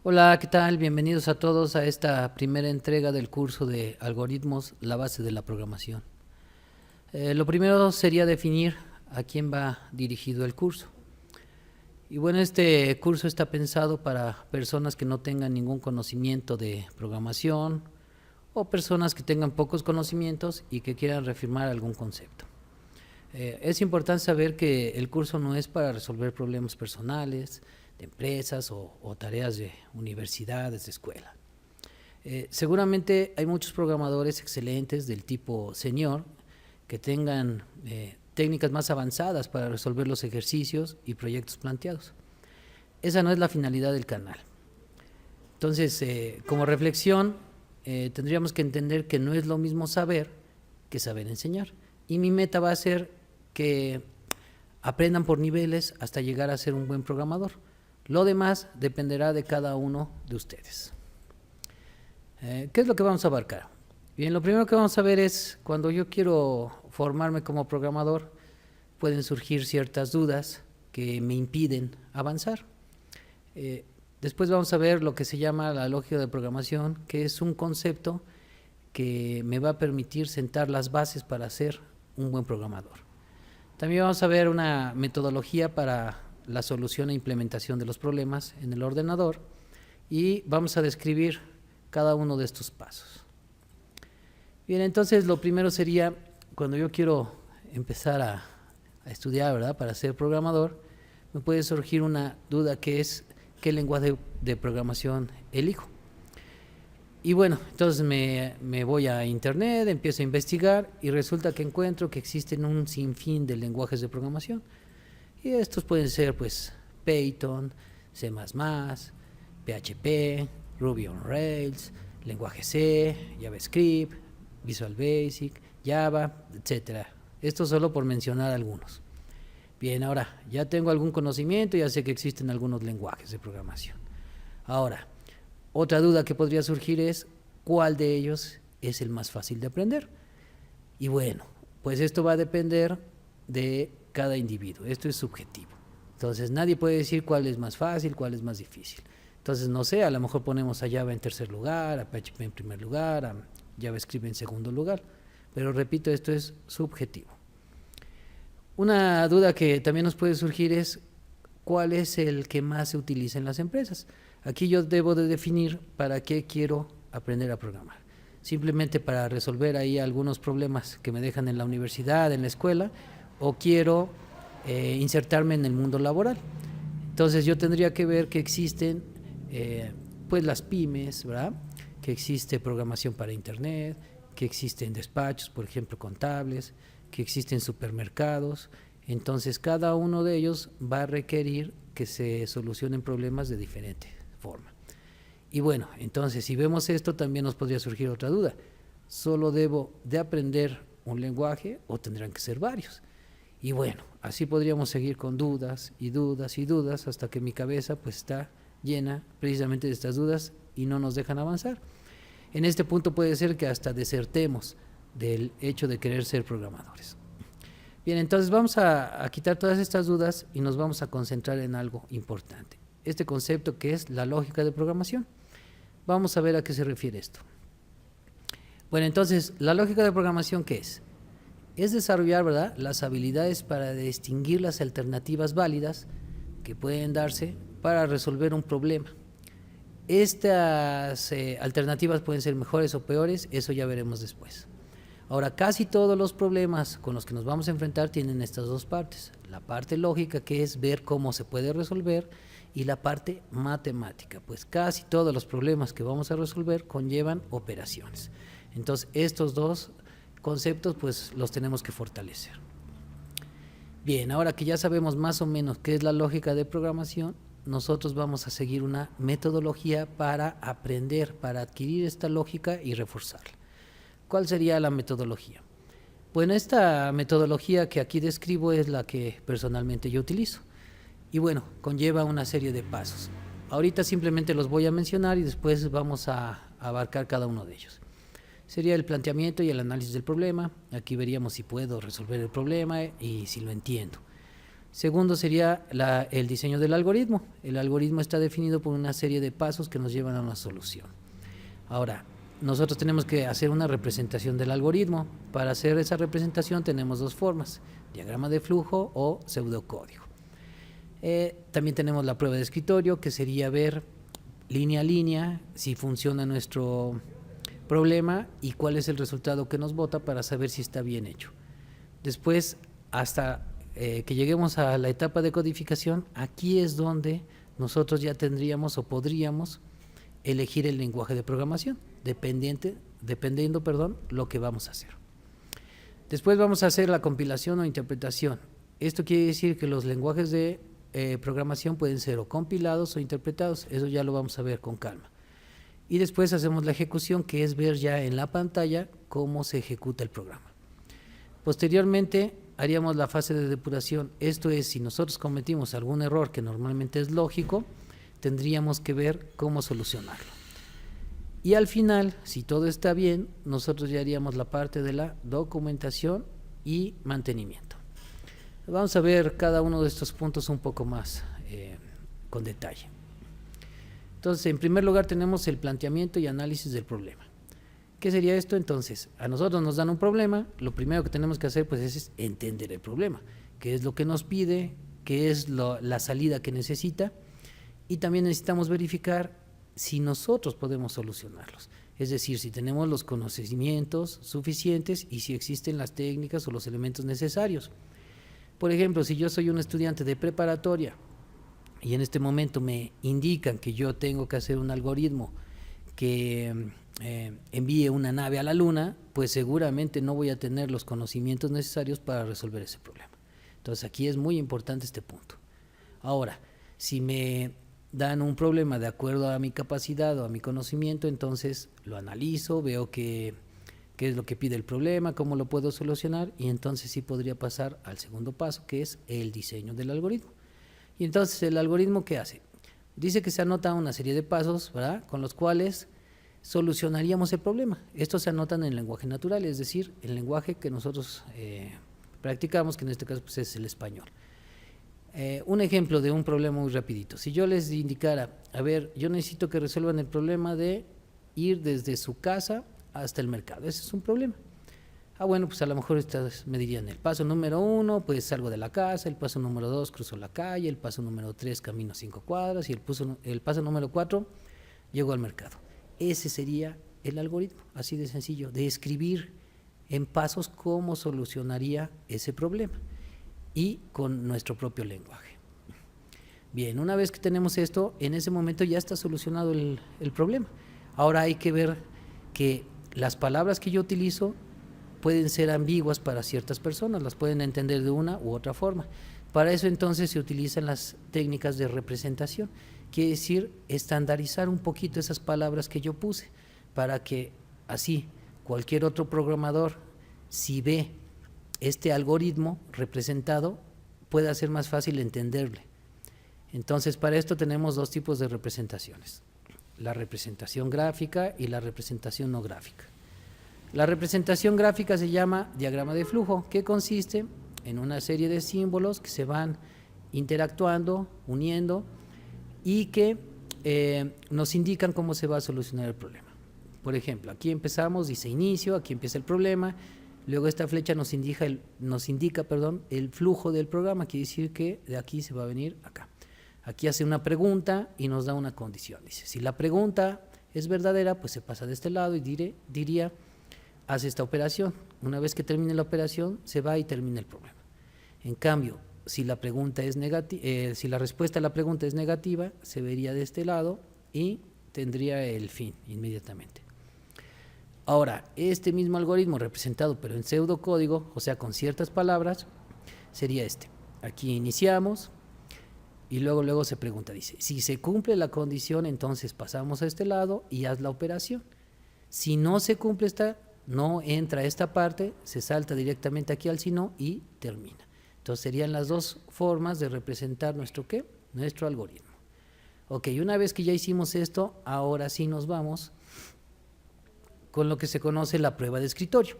Hola, ¿qué tal? Bienvenidos a todos a esta primera entrega del curso de Algoritmos, la base de la programación. Lo primero sería definir a quién va dirigido el curso. Y bueno, este curso está pensado para personas que no tengan ningún conocimiento de programación o personas que tengan pocos conocimientos y que quieran reafirmar algún concepto. Es importante saber que el curso no es para resolver problemas personales, de empresas o tareas de universidades, de escuela. Seguramente hay muchos programadores excelentes del tipo senior que tengan técnicas más avanzadas para resolver los ejercicios y proyectos planteados. Esa no es la finalidad del canal. Entonces, como reflexión, tendríamos que entender que no es lo mismo saber que saber enseñar. Y mi meta va a ser que aprendan por niveles hasta llegar a ser un buen programador. Lo demás dependerá de cada uno de ustedes. ¿Qué es lo que vamos a abarcar? Bien, lo primero que vamos a ver es cuando yo quiero formarme como programador, pueden surgir ciertas dudas que me impiden avanzar. Después vamos a ver lo que se llama la lógica de programación, que es un concepto que me va a permitir sentar las bases para ser un buen programador. También vamos a ver una metodología para la solución e implementación de los problemas en el ordenador y vamos a describir cada uno de estos pasos. Bien, entonces lo primero sería, cuando yo quiero empezar a estudiar, ¿verdad? Para ser programador, me puede surgir una duda que es, ¿qué lenguaje de programación elijo? Y bueno, entonces me voy a internet, empiezo a investigar y resulta que encuentro que existen un sinfín de lenguajes de programación. Y estos pueden ser pues Python, C++, PHP, Ruby on Rails, lenguaje C, JavaScript, Visual Basic, Java, etc. Esto solo por mencionar algunos. Bien, ahora ya tengo algún conocimiento, ya sé que existen algunos lenguajes de programación. Ahora, otra duda que podría surgir es cuál de ellos es el más fácil de aprender. Y bueno, pues esto va a depender de cada individuo, esto es subjetivo. Entonces nadie puede decir cuál es más fácil, cuál es más difícil. Entonces no sé, a lo mejor ponemos a Java en tercer lugar, a PHP en primer lugar, a JavaScript en segundo lugar. Pero repito, esto es subjetivo. Una duda que también nos puede surgir es cuál es el que más se utiliza en las empresas. Aquí yo debo de definir para qué quiero aprender a programar. Simplemente para resolver ahí algunos problemas que me dejan en la universidad, en la escuela, o quiero insertarme en el mundo laboral. Entonces yo tendría que ver que existen pues las pymes, ¿verdad? Que existe programación para internet, que existen despachos, por ejemplo, contables, que existen supermercados. Entonces cada uno de ellos va a requerir que se solucionen problemas de diferente forma. Y bueno, entonces si vemos esto también nos podría surgir otra duda. ¿Solo debo de aprender un lenguaje o tendrán que ser varios? Y bueno, así podríamos seguir con dudas y dudas y dudas hasta que mi cabeza pues está llena precisamente de estas dudas y no nos dejan avanzar. En este punto puede ser que hasta desertemos del hecho de querer ser programadores. Bien, entonces vamos a quitar todas estas dudas y nos vamos a concentrar en algo importante. Este concepto que es la lógica de programación. Vamos a ver a qué se refiere esto. Bueno, entonces, la lógica de programación, ¿qué es? Es desarrollar, ¿verdad?, las habilidades para distinguir las alternativas válidas que pueden darse para resolver un problema. Estas alternativas pueden ser mejores o peores, eso ya veremos después. Ahora, casi todos los problemas con los que nos vamos a enfrentar tienen estas dos partes. La parte lógica, que es ver cómo se puede resolver, y la parte matemática, pues casi todos los problemas que vamos a resolver conllevan operaciones. Entonces, estos dos conceptos, pues los tenemos que fortalecer. Bien, ahora que ya sabemos más o menos qué es la lógica de programación, nosotros vamos a seguir una metodología para aprender, para adquirir esta lógica y reforzarla. ¿Cuál sería la metodología? Bueno, esta metodología que aquí describo es la que personalmente yo utilizo. Y bueno, conlleva una serie de pasos. Ahorita simplemente los voy a mencionar y después vamos a abarcar cada uno de ellos. Sería el planteamiento y el análisis del problema. Aquí veríamos si puedo resolver el problema y si lo entiendo. Segundo sería el diseño del algoritmo. El algoritmo está definido por una serie de pasos que nos llevan a una solución. Ahora, nosotros tenemos que hacer una representación del algoritmo. Para hacer esa representación tenemos dos formas: diagrama de flujo o pseudocódigo. También tenemos la prueba de escritorio, que sería ver línea a línea si funciona nuestro problema y cuál es el resultado que nos bota para saber si está bien hecho. Después, hasta que lleguemos a la etapa de codificación, aquí es donde nosotros ya tendríamos o podríamos elegir el lenguaje de programación, dependiendo lo que vamos a hacer. Después vamos a hacer la compilación o interpretación. Esto quiere decir que los lenguajes de programación pueden ser o compilados o interpretados. Eso ya lo vamos a ver con calma. Y después hacemos la ejecución, que es ver ya en la pantalla cómo se ejecuta el programa. Posteriormente haríamos la fase de depuración. Esto es, si nosotros cometimos algún error que normalmente es lógico, tendríamos que ver cómo solucionarlo. Y al final, si todo está bien, nosotros ya haríamos la parte de la documentación y mantenimiento. Vamos a ver cada uno de estos puntos un poco más con detalle. Entonces, en primer lugar tenemos el planteamiento y análisis del problema. ¿Qué sería esto? Entonces, a nosotros nos dan un problema, lo primero que tenemos que hacer pues es entender el problema, qué es lo que nos pide, qué es la salida que necesita, y también necesitamos verificar si nosotros podemos solucionarlos, es decir, si tenemos los conocimientos suficientes y si existen las técnicas o los elementos necesarios. Por ejemplo, si yo soy un estudiante de preparatoria y en este momento me indican que yo tengo que hacer un algoritmo que envíe una nave a la luna, pues seguramente no voy a tener los conocimientos necesarios para resolver ese problema. Entonces aquí es muy importante este punto. Ahora, si me dan un problema de acuerdo a mi capacidad o a mi conocimiento, entonces lo analizo, veo qué es lo que pide el problema, cómo lo puedo solucionar, y entonces sí podría pasar al segundo paso, que es el diseño del algoritmo. Y entonces el algoritmo, ¿qué hace? Dice que se anota una serie de pasos, ¿verdad?, con los cuales solucionaríamos el problema. Estos se anotan en lenguaje natural, es decir, el lenguaje que nosotros practicamos, que en este caso pues, es el español. Un ejemplo de un problema muy rapidito. Si yo les indicara, a ver, yo necesito que resuelvan el problema de ir desde su casa hasta el mercado. Ese es un problema. Bueno, pues a lo mejor ustedes me dirían, el paso número 1, pues salgo de la casa, el paso número 2, cruzo la calle, el paso número 3, camino 5 cuadras, y el paso número 4, llego al mercado. Ese sería el algoritmo, así de sencillo, de escribir en pasos cómo solucionaría ese problema y con nuestro propio lenguaje. Bien, una vez que tenemos esto, en ese momento ya está solucionado el problema. Ahora hay que ver que las palabras que yo utilizo pueden ser ambiguas para ciertas personas, las pueden entender de una u otra forma. Para eso entonces se utilizan las técnicas de representación, quiere decir estandarizar un poquito esas palabras que yo puse, para que así cualquier otro programador, si ve este algoritmo representado, pueda ser más fácil entenderle. Entonces, para esto tenemos dos tipos de representaciones: la representación gráfica y la representación no gráfica. La representación gráfica se llama diagrama de flujo, que consiste en una serie de símbolos que se van interactuando, uniendo, y que nos indican cómo se va a solucionar el problema. Por ejemplo, aquí empezamos, dice inicio, aquí empieza el problema, luego esta flecha nos indica el flujo del programa, quiere decir que de aquí se va a venir acá. Aquí hace una pregunta y nos da una condición. Dice, si la pregunta es verdadera, pues se pasa de este lado y diría, hace esta operación. Una vez que termine la operación, se va y termina el problema. En cambio, si la respuesta a la pregunta es negativa, se vería de este lado y tendría el fin inmediatamente. Ahora, este mismo algoritmo representado pero en pseudocódigo, o sea, con ciertas palabras, sería este. Aquí iniciamos y luego se pregunta, dice, si se cumple la condición, entonces pasamos a este lado y haz la operación. Si no se cumple no entra esta parte, se salta directamente aquí al si no y termina. Entonces serían las dos formas de representar nuestro algoritmo. Ok, una vez que ya hicimos esto, ahora sí nos vamos con lo que se conoce la prueba de escritorio.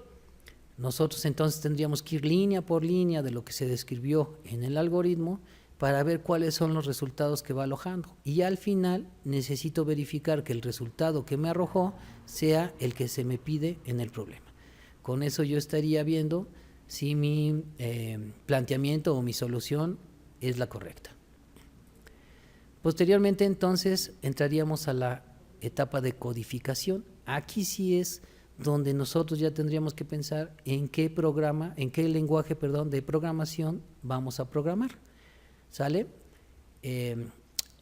Nosotros entonces tendríamos que ir línea por línea de lo que se describió en el algoritmo para ver cuáles son los resultados que va alojando. Y al final necesito verificar que el resultado que me arrojó sea el que se me pide en el problema. Con eso yo estaría viendo si mi planteamiento o mi solución es la correcta. Posteriormente entonces entraríamos a la etapa de codificación. Aquí sí es donde nosotros ya tendríamos que pensar en qué lenguaje de programación vamos a programar, ¿sale?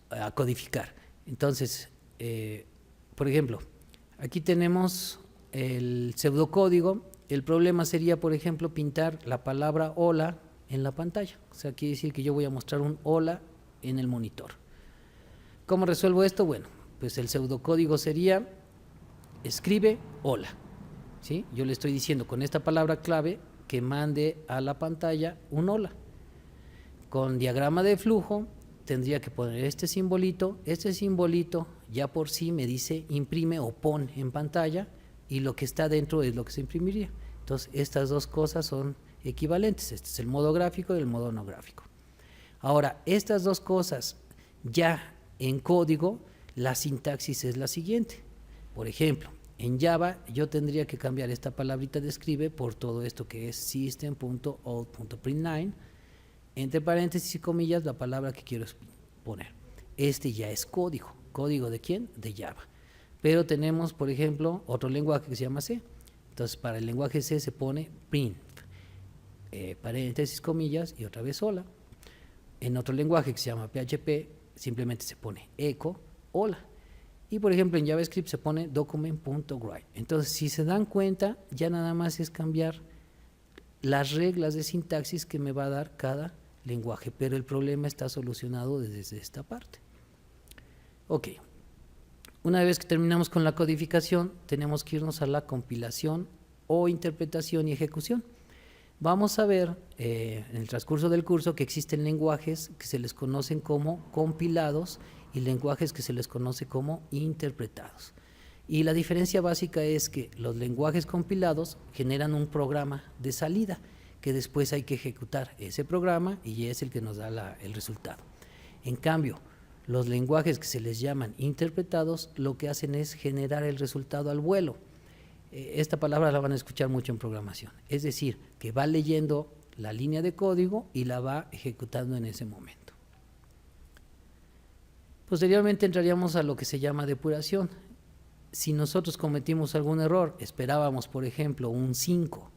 A codificar. Entonces, por ejemplo, aquí tenemos el pseudocódigo. El problema sería, por ejemplo, pintar la palabra hola en la pantalla. O sea, quiere decir que yo voy a mostrar un hola en el monitor. ¿Cómo resuelvo esto? Bueno, pues el pseudocódigo sería escribe hola, ¿sí? Yo le estoy diciendo con esta palabra clave que mande a la pantalla un hola. Con diagrama de flujo tendría que poner este simbolito ya por sí me dice imprime o pon en pantalla, y lo que está dentro es lo que se imprimiría. Entonces estas dos cosas son equivalentes, este es el modo gráfico y el modo no gráfico. Ahora, estas dos cosas ya en código, la sintaxis es la siguiente. Por ejemplo, en Java yo tendría que cambiar esta palabrita de escribe por todo esto que es system.out.println, entre paréntesis y comillas la palabra que quiero poner. Este ya es código. ¿Código de quién? De Java. Pero tenemos, por ejemplo, otro lenguaje que se llama C. Entonces, para el lenguaje C se pone print, paréntesis, comillas y otra vez hola. En otro lenguaje que se llama PHP simplemente se pone echo, hola. Y por ejemplo en JavaScript se pone document.write. Entonces, si se dan cuenta, ya nada más es cambiar las reglas de sintaxis que me va a dar cada lenguaje, pero el problema está solucionado desde esta parte. Ok, una vez que terminamos con la codificación, tenemos que irnos a la compilación o interpretación y ejecución. Vamos a ver en el transcurso del curso que existen lenguajes que se les conocen como compilados y lenguajes que se les conoce como interpretados. Y la diferencia básica es que los lenguajes compilados generan un programa de salida que después hay que ejecutar ese programa y es el que nos da el resultado. En cambio, los lenguajes que se les llaman interpretados lo que hacen es generar el resultado al vuelo. Esta palabra la van a escuchar mucho en programación, es decir, que va leyendo la línea de código y la va ejecutando en ese momento. Posteriormente entraríamos a lo que se llama depuración. Si nosotros cometimos algún error, esperábamos por ejemplo un 5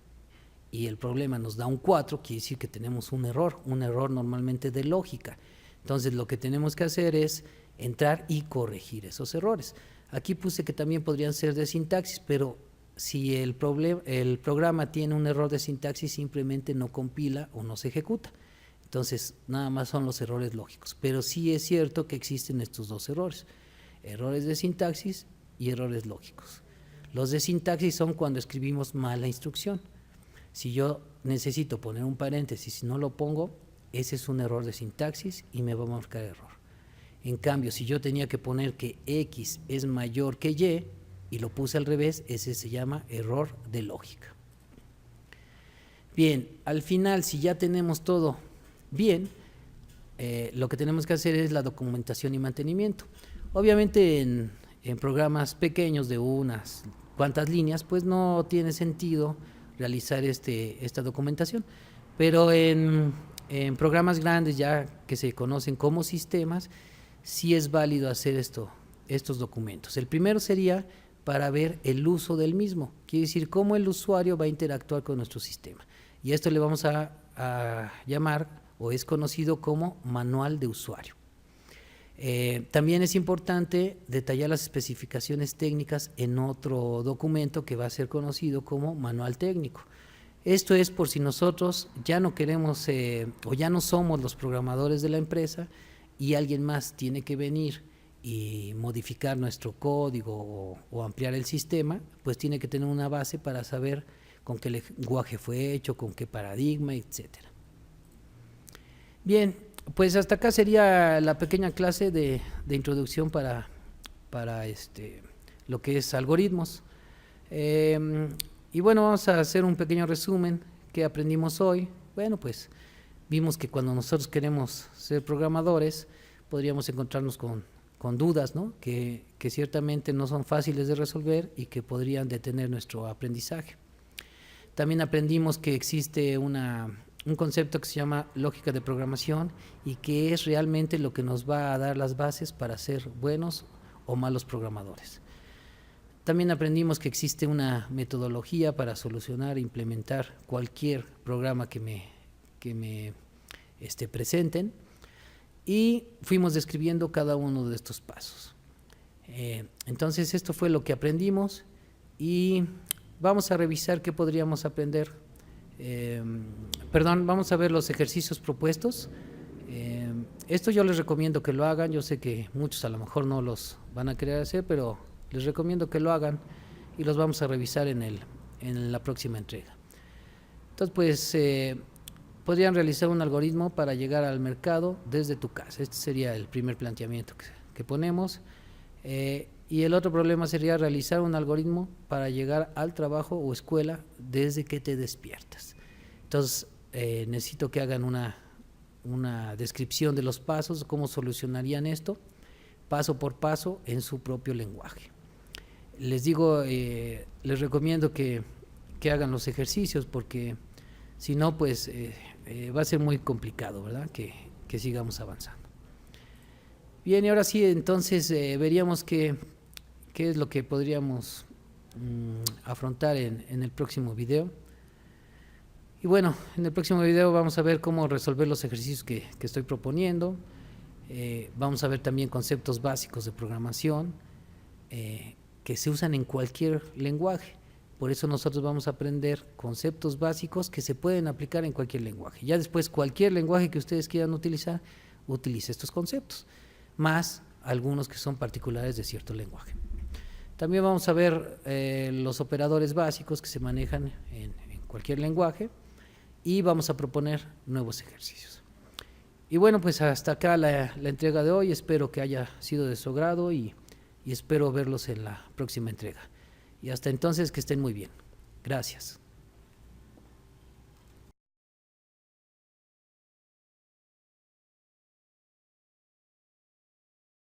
y el problema nos da un 4, quiere decir que tenemos un error normalmente de lógica. Entonces lo que tenemos que hacer es entrar y corregir esos errores. Aquí puse que también podrían ser de sintaxis, pero si el programa tiene un error de sintaxis, simplemente no compila o no se ejecuta. Entonces, nada más son los errores lógicos. Pero sí es cierto que existen estos dos errores: errores de sintaxis y errores lógicos. Los de sintaxis son cuando escribimos mal la instrucción. Si yo necesito poner un paréntesis y no lo pongo, ese es un error de sintaxis y me va a marcar error. En cambio, si yo tenía que poner que X es mayor que Y y lo puse al revés, ese se llama error de lógica. Bien, al final, si ya tenemos todo bien, lo que tenemos que hacer es la documentación y mantenimiento. Obviamente en programas pequeños de unas cuantas líneas, pues no tiene sentido realizar esta documentación, pero en programas grandes ya que se conocen como sistemas, sí es válido hacer estos documentos. El primero sería para ver el uso del mismo, quiere decir cómo el usuario va a interactuar con nuestro sistema, y esto le vamos a llamar, o es conocido como manual de usuario. También es importante detallar las especificaciones técnicas en otro documento que va a ser conocido como manual técnico. Esto es por si nosotros ya no queremos o ya no somos los programadores de la empresa y alguien más tiene que venir y modificar nuestro código o ampliar el sistema, pues tiene que tener una base para saber con qué lenguaje fue hecho, con qué paradigma, etcétera. Bien, pues hasta acá sería la pequeña clase de introducción para lo que es algoritmos. Y bueno, vamos a hacer un pequeño resumen que aprendimos hoy. Bueno, pues vimos que cuando nosotros queremos ser programadores, podríamos encontrarnos con dudas, ¿no? Que ciertamente no son fáciles de resolver y que podrían detener nuestro aprendizaje. También aprendimos que existe un concepto que se llama lógica de programación y que es realmente lo que nos va a dar las bases para ser buenos o malos programadores. También aprendimos que existe una metodología para solucionar e implementar cualquier programa que me presenten, y fuimos describiendo cada uno de estos pasos. Entonces esto fue lo que aprendimos y vamos a revisar qué podríamos aprender. Vamos a ver los ejercicios propuestos. Esto yo les recomiendo que lo hagan. Yo sé que muchos a lo mejor no los van a querer hacer, pero les recomiendo que lo hagan y los vamos a revisar en la próxima entrega. Entonces, pues, podrían realizar un algoritmo para llegar al mercado desde tu casa. Este sería el primer planteamiento que ponemos. Y el otro problema sería realizar un algoritmo para llegar al trabajo o escuela desde que te despiertas. Entonces, necesito que hagan una descripción de los pasos, cómo solucionarían esto, paso por paso, en su propio lenguaje. Les digo, les recomiendo que hagan los ejercicios, porque si no, pues va a ser muy complicado, ¿verdad? Que sigamos avanzando. Bien, y ahora sí, entonces veríamos qué es lo que podríamos afrontar en el próximo video. Y bueno, en el próximo video vamos a ver cómo resolver los ejercicios que estoy proponiendo. Vamos a ver también conceptos básicos de programación que se usan en cualquier lenguaje. Por eso nosotros vamos a aprender conceptos básicos que se pueden aplicar en cualquier lenguaje. Ya después, cualquier lenguaje que ustedes quieran utilizar, utilice estos conceptos, más algunos que son particulares de cierto lenguaje. También vamos a ver los operadores básicos que se manejan en cualquier lenguaje, y vamos a proponer nuevos ejercicios. Y bueno, pues hasta acá la entrega de hoy. Espero que haya sido de su agrado y espero verlos en la próxima entrega. Y hasta entonces, que estén muy bien. Gracias.